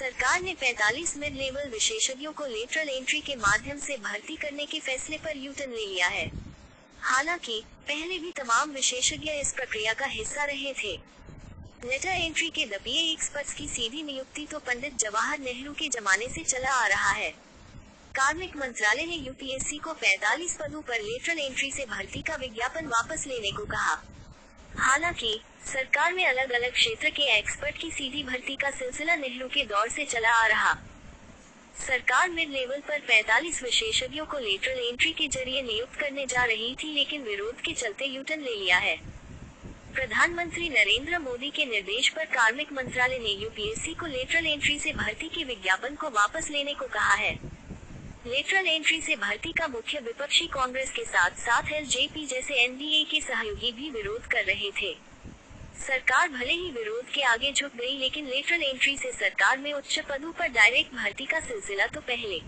सरकार ने 45 mid level विशेषज्ञों को लेटरल एंट्री के माध्यम से भर्ती करने के फैसले पर यू-टर्न ले लिया है। हालांकि पहले भी तमाम विशेषज्ञ इस प्रक्रिया का हिस्सा रहे थे। लेटर एंट्री के दपीए एक्सपर्ट्स की सीधी नियुक्ति तो पंडित जवाहर नेहरू के जमाने से चला आ रहा है। कार्मिक मंत्रालय ने यूपीएससी को 45 पदों पर लेटरल एंट्री से भर्ती का विज्ञापन वापस लेने को कहा। हालांकि सरकार में अलग अलग क्षेत्र के एक्सपर्ट की सीधी भर्ती का सिलसिला नेहरू के दौर से चला आ रहा। सरकार मिड लेवल पर 45 विशेषज्ञों को लेटरल एंट्री के जरिए नियुक्त करने जा रही थी, लेकिन विरोध के चलते यू-टर्न ले लिया है। प्रधानमंत्री नरेंद्र मोदी के निर्देश पर कार्मिक मंत्रालय ने यूपीएससी को लेटरल एंट्री से भर्ती के विज्ञापन को वापस लेने को कहा है। लेटरल एंट्री से भर्ती का मुख्य विपक्षी कांग्रेस के साथ साथ एलजेपी जैसे एनडीए के सहयोगी भी विरोध कर रहे थे। सरकार भले ही विरोध के आगे झुक गई, लेकिन लेटरल एंट्री से सरकार में उच्च पदों पर डायरेक्ट भर्ती का सिलसिला तो पहले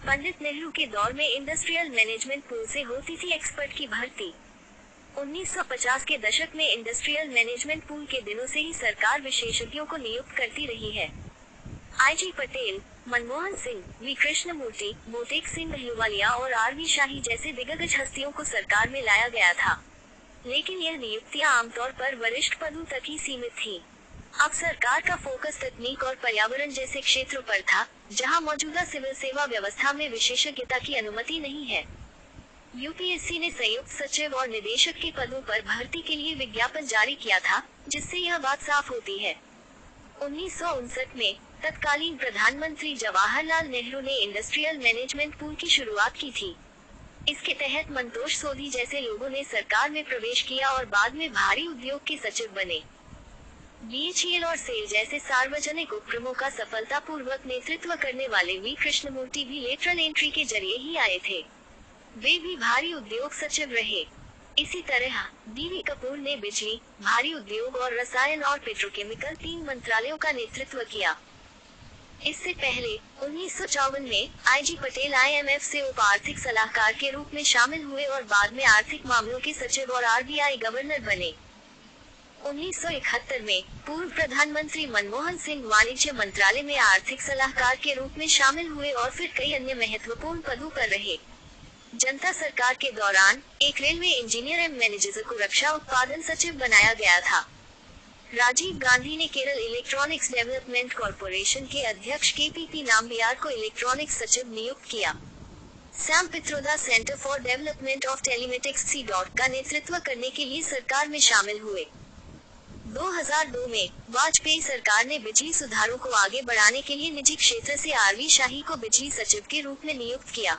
पंडित नेहरू के दौर में इंडस्ट्रियल मैनेजमेंट पूल से होती थी एक्सपर्ट की भर्ती। 1950 के दशक में इंडस्ट्रियल मैनेजमेंट पूल के दिनों से ही सरकार विशेषज्ञों को नियुक्त करती रही है। आई.जी. पटेल, मनमोहन सिंह, वी कृष्णमूर्ति, मोटेक सिंह अहलूवालिया और आर.वी. शाही जैसे दिग्गज हस्तियों को सरकार में लाया गया था, लेकिन यह नियुक्तियां आमतौर पर वरिष्ठ पदों तक ही सीमित थीं। अब सरकार का फोकस तकनीक और पर्यावरण जैसे क्षेत्रों पर था, जहां मौजूदा सिविल सेवा व्यवस्था में विशेषज्ञता की अनुमति नहीं है। यूपीएससी ने संयुक्त सचिव और निदेशक के पदों पर भर्ती के लिए विज्ञापन जारी किया था, जिससे यह बात साफ होती है। 1959 में तत्कालीन प्रधानमंत्री जवाहरलाल नेहरू ने इंडस्ट्रियल मैनेजमेंट पूल की शुरुआत की थी। इसके तहत मंतोष सोधी जैसे लोगों ने सरकार में प्रवेश किया और बाद में भारी उद्योग के सचिव बने। बीएचईएल और सेल जैसे सार्वजनिक उपक्रमों का सफलतापूर्वक नेतृत्व करने वाले वी कृष्णमूर्ति भी लेटरल एंट्री के जरिए ही आए थे। वे भी भारी उद्योग सचिव रहे। इसी तरह डी.वी. कपूर ने बिजली, भारी उद्योग और रसायन और पेट्रोकेमिकल 3 मंत्रालयों का नेतृत्व किया। इससे पहले 1954 में आई.जी. पटेल IMF से उप आर्थिक सलाहकार के रूप में शामिल हुए और बाद में आर्थिक मामलों के सचिव और RBI गवर्नर बने। 1971 में पूर्व प्रधानमंत्री मनमोहन सिंह वाणिज्य मंत्रालय में आर्थिक सलाहकार के रूप में शामिल हुए और फिर कई अन्य महत्वपूर्ण पदों पर रहे। जनता सरकार के दौरान एक रेलवे इंजीनियर एवं मैनेजर को रक्षा उत्पादन सचिव बनाया गया था। राजीव गांधी ने केरल इलेक्ट्रॉनिक्स डेवलपमेंट कॉरपोरेशन के अध्यक्ष KPP नाम्बियार को इलेक्ट्रॉनिक्स सचिव नियुक्त किया। Sam Pitroda centre for development of telematics C. का नेतृत्व करने के लिए सरकार में शामिल हुए। 2002 में वाजपेयी सरकार ने बिजली सुधारों को आगे बढ़ाने के लिए निजी क्षेत्र से R.V. शाही को बिजली सचिव के रूप में नियुक्त किया।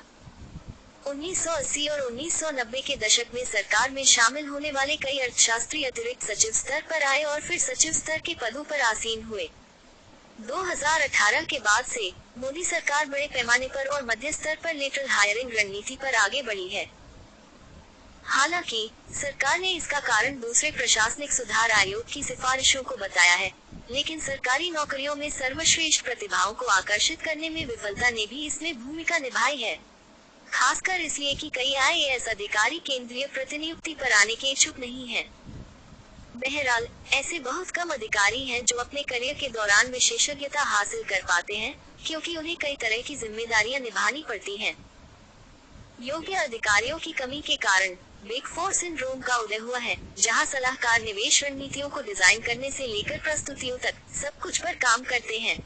1980 और 1990 के दशक में सरकार में शामिल होने वाले कई अर्थशास्त्री अतिरिक्त सचिव स्तर पर आए और फिर सचिव स्तर के पदों पर आसीन हुए। 2018 के बाद से मोदी सरकार बड़े पैमाने पर और मध्य स्तर पर लेटरल हायरिंग रणनीति पर आगे बढ़ी है। हालांकि सरकार ने इसका कारण दूसरे प्रशासनिक सुधार आयोग की सिफारिशों को बताया है, लेकिन सरकारी नौकरियों में सर्वश्रेष्ठ प्रतिभाओं को आकर्षित करने में विफलता ने भी इसमें भूमिका निभाई है, खासकर इसलिए कि कई IAS अधिकारी केंद्रीय प्रतिनियुक्ति पर आने के इच्छुक नहीं हैं। बहरहाल ऐसे बहुत कम अधिकारी हैं जो अपने करियर के दौरान विशेषज्ञता हासिल कर पाते हैं, क्योंकि उन्हें कई तरह की जिम्मेदारियां निभानी पड़ती हैं। योग्य अधिकारियों की कमी के कारण बिग फोर सिंड्रोम का उदय हुआ है, जहां सलाहकार निवेश रणनीतियों को डिजाइन करने से लेकर प्रस्तुतियों तक सब कुछ पर काम करते हैं।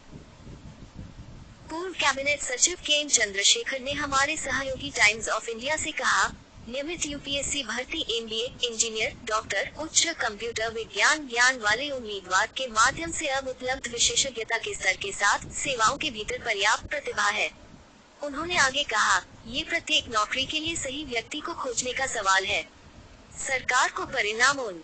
पूर्व कैबिनेट सचिव KN चंद्रशेखर ने हमारे सहयोगी टाइम्स ऑफ इंडिया से कहा, नियमित यूपीएससी भर्ती MBA, इंजीनियर, डॉक्टर, उच्च कंप्यूटर विज्ञान ज्ञान वाले उम्मीदवार के माध्यम से अब उपलब्ध विशेषज्ञता के स्तर के साथ सेवाओं के भीतर पर्याप्त प्रतिभा है। उन्होंने आगे कहा, ये प्रत्येक नौकरी के लिए सही व्यक्ति को खोजने का सवाल है। सरकार को परिणाम उन